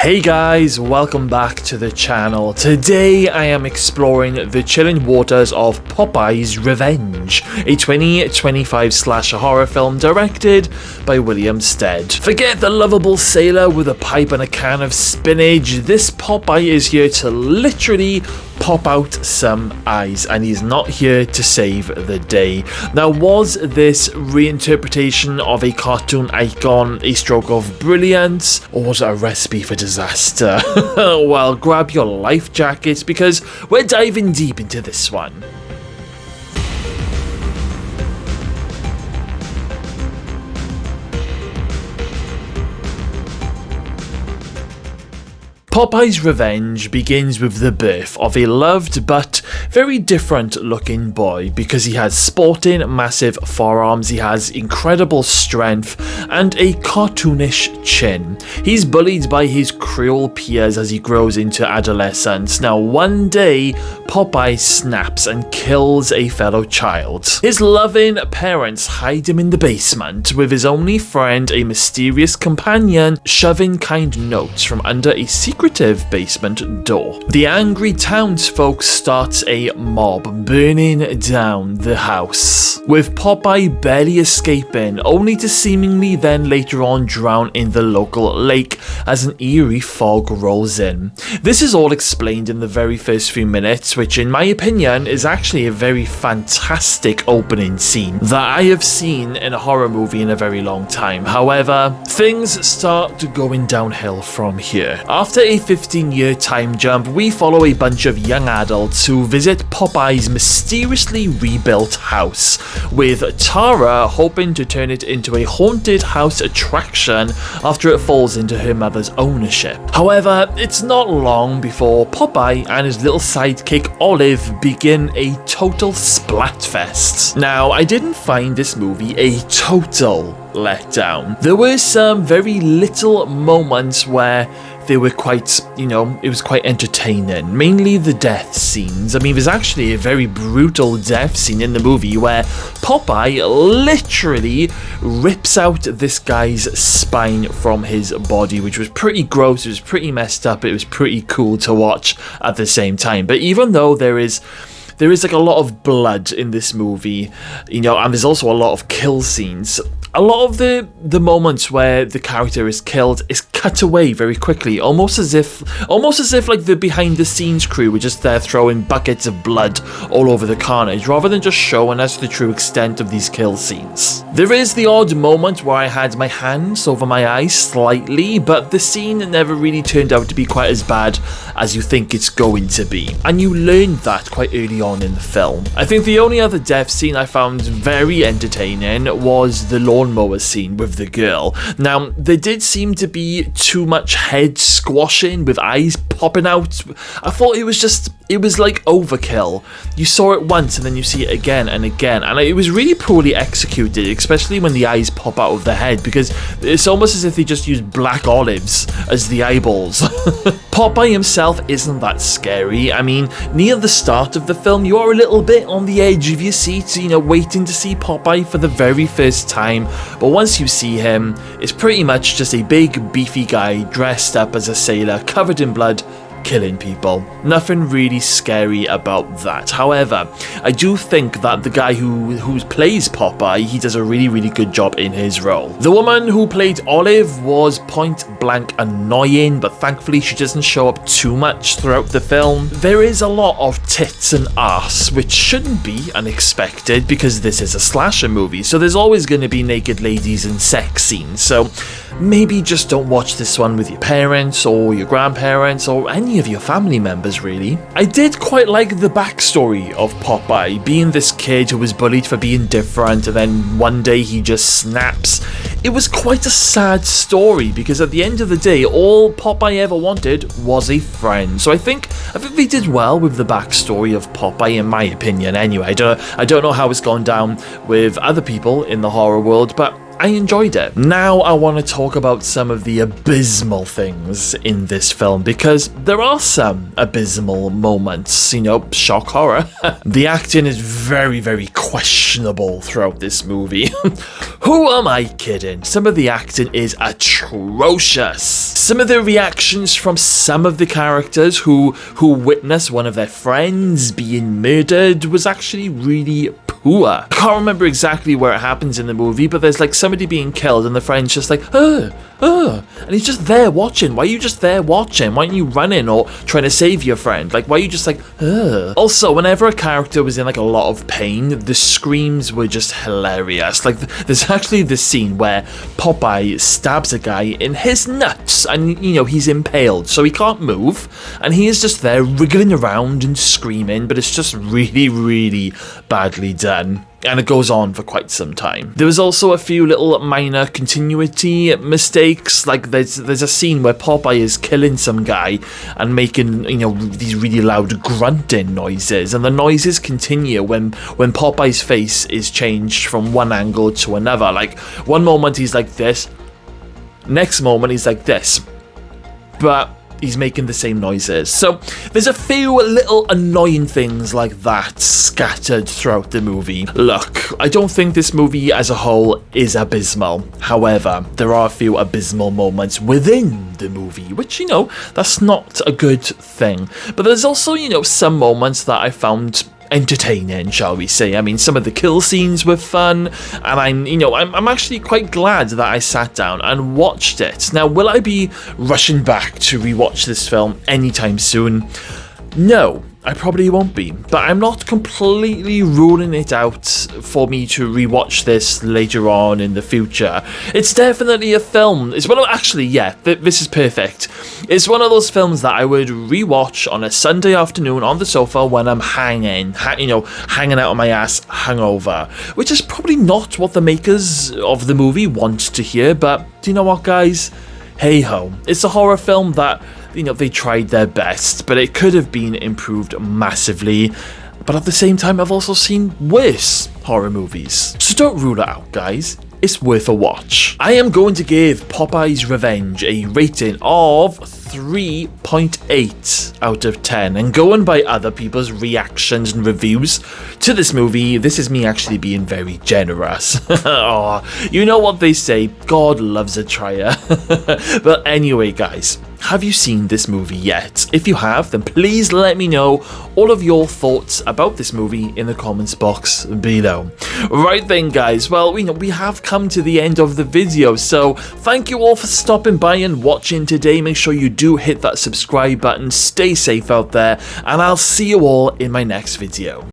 Hey guys, welcome back to the channel. Today I am exploring the chilling waters of Popeye's Revenge, a 2025 slasher horror film directed by William Stead. Forget the lovable sailor with a pipe and a can of spinach. This Popeye is here to literally pop out some eyes, and he's not here to save the day. Now, was this reinterpretation of a cartoon icon a stroke of brilliance, or was it a recipe for disaster? Well, grab your life jackets because we're diving deep into this one. Popeye's Revenge begins with the birth of a loved but very different looking boy because he has sporting massive forearms, he has incredible strength and a cartoonish chin. He's bullied by his cruel peers as he grows into adolescence. Now one day Popeye snaps and kills a fellow child. His loving parents hide him in the basement with his only friend, a mysterious companion, shoving kind notes from under a secretive basement door. The angry townsfolk start a mob burning down the house, with Popeye barely escaping, only to seemingly then later on drown in the local lake as an eerie fog rolls in. This is all explained in the very first few minutes, which in my opinion is actually a very fantastic opening scene that I have seen in a horror movie in a very long time. However, things start going downhill from here. After a 15-year time jump, we follow a bunch of young adults who visit Popeye's mysteriously rebuilt house, with Tara hoping to turn it into a haunted house attraction after it falls into her mother's ownership. However, it's not long before Popeye and his little sidekick Olive begin a total splatfest. Now, I didn't find this movie a total letdown. There were some very little moments where they were quite, it was quite entertaining. Mainly the death scenes. I mean, there's actually a very brutal death scene in the movie where Popeye literally rips out this guy's spine from his body, which was pretty gross, it was pretty messed up, it was pretty cool to watch at the same time. But even though there is like a lot of blood in this movie, and there's also a lot of kill scenes, a lot of the moments where the character is killed is cut away very quickly, almost as if like the behind the scenes crew were just there throwing buckets of blood all over the carnage, rather than just showing us the true extent of these kill scenes. There is the odd moment where I had my hands over my eyes slightly, but the scene never really turned out to be quite as bad as you think it's going to be, and you learned that quite early on in the film. I think the only other death scene I found very entertaining was the lawnmower scene with the girl. Now, there did seem to be too much head squashing with eyes popping out. I thought it was like overkill. You saw it once and then you see it again and again, and it was really poorly executed, especially when the eyes pop out of the head, because it's almost as if they just used black olives as the eyeballs. Popeye himself isn't that scary. I mean, near the start of the film, you are a little bit on the edge of your seat, waiting to see Popeye for the very first time, but once you see him, it's pretty much just a big, beefy guy dressed up as a sailor, covered in blood, killing people. Nothing really scary about that. However, I do think that the guy who plays Popeye, he does a really, really good job in his role. The woman who played Olive was point blank annoying, but thankfully she doesn't show up too much throughout the film. There is a lot of tits and arse, which shouldn't be unexpected because this is a slasher movie, so there's always going to be naked ladies and sex scenes, so maybe just don't watch this one with your parents or your grandparents or any of your family members, really. I did quite like the backstory of Popeye, being this kid who was bullied for being different and then one day he just snaps. It was quite a sad story because at the end of the day, all Popeye ever wanted was a friend. So I think they did well with the backstory of Popeye, in my opinion anyway. I don't know how it's gone down with other people in the horror world, but I enjoyed it. Now I want to talk about some of the abysmal things in this film, because there are some abysmal moments, you know, shock horror. The acting is very, very questionable throughout this movie. Who am I kidding? Some of the acting is atrocious. Some of the reactions from some of the characters who witness one of their friends being murdered was actually really poor. I can't remember exactly where it happens in the movie, but there's like somebody being killed and the friend's just like, and he's just there watching. Why are you just there watching? Why aren't you running or trying to save your friend? Like, why are you just like, Also, whenever a character was in like a lot of pain, the screams were just hilarious. Like, there's actually this scene where Popeye stabs a guy in his nuts and, you know, he's impaled, so he can't move, and he is just there wriggling around and screaming, but it's just really, really badly done. And it goes on for quite some time. There was also a few little minor continuity mistakes, like there's a scene where Popeye is killing some guy and making, you know, these really loud grunting noises, and the noises continue when Popeye's face is changed from one angle to another. Like, one moment he's like this, next moment he's like this, but he's making the same noises. So there's a few little annoying things like that scattered throughout the movie. Look, I don't think this movie as a whole is abysmal. However, there are a few abysmal moments within the movie, which, you know, that's not a good thing. But there's also, you know, some moments that I found entertaining, shall we say. I mean, some of the kill scenes were fun, and I'm actually quite glad that I sat down and watched it. Now, will I be rushing back to rewatch this film anytime soon? No, I probably won't be, but I'm not completely ruling it out for me to rewatch this later on in the future. It's definitely a film. It's this is perfect. It's one of those films that I would rewatch on a Sunday afternoon on the sofa when I'm hanging out on my ass hungover, which is probably not what the makers of the movie want to hear, but do you know what, guys? Hey ho, it's a horror film that, you know, they tried their best, but it could have been improved massively. But at the same time, I've also seen worse horror movies. So don't rule it out, guys. It's worth a watch. I am going to give Popeye's Revenge a rating of 3.8 out of 10. And going by other people's reactions and reviews to this movie, this is me actually being very generous. Oh, you know what they say, God loves a trier. But anyway, guys, have you seen this movie yet? If you have, then please let me know all of your thoughts about this movie in the comments box below. Right then, guys, well, we have come to the end of the video, so thank you all for stopping by and watching today. Make sure you do hit that subscribe button, stay safe out there, and I'll see you all in my next video.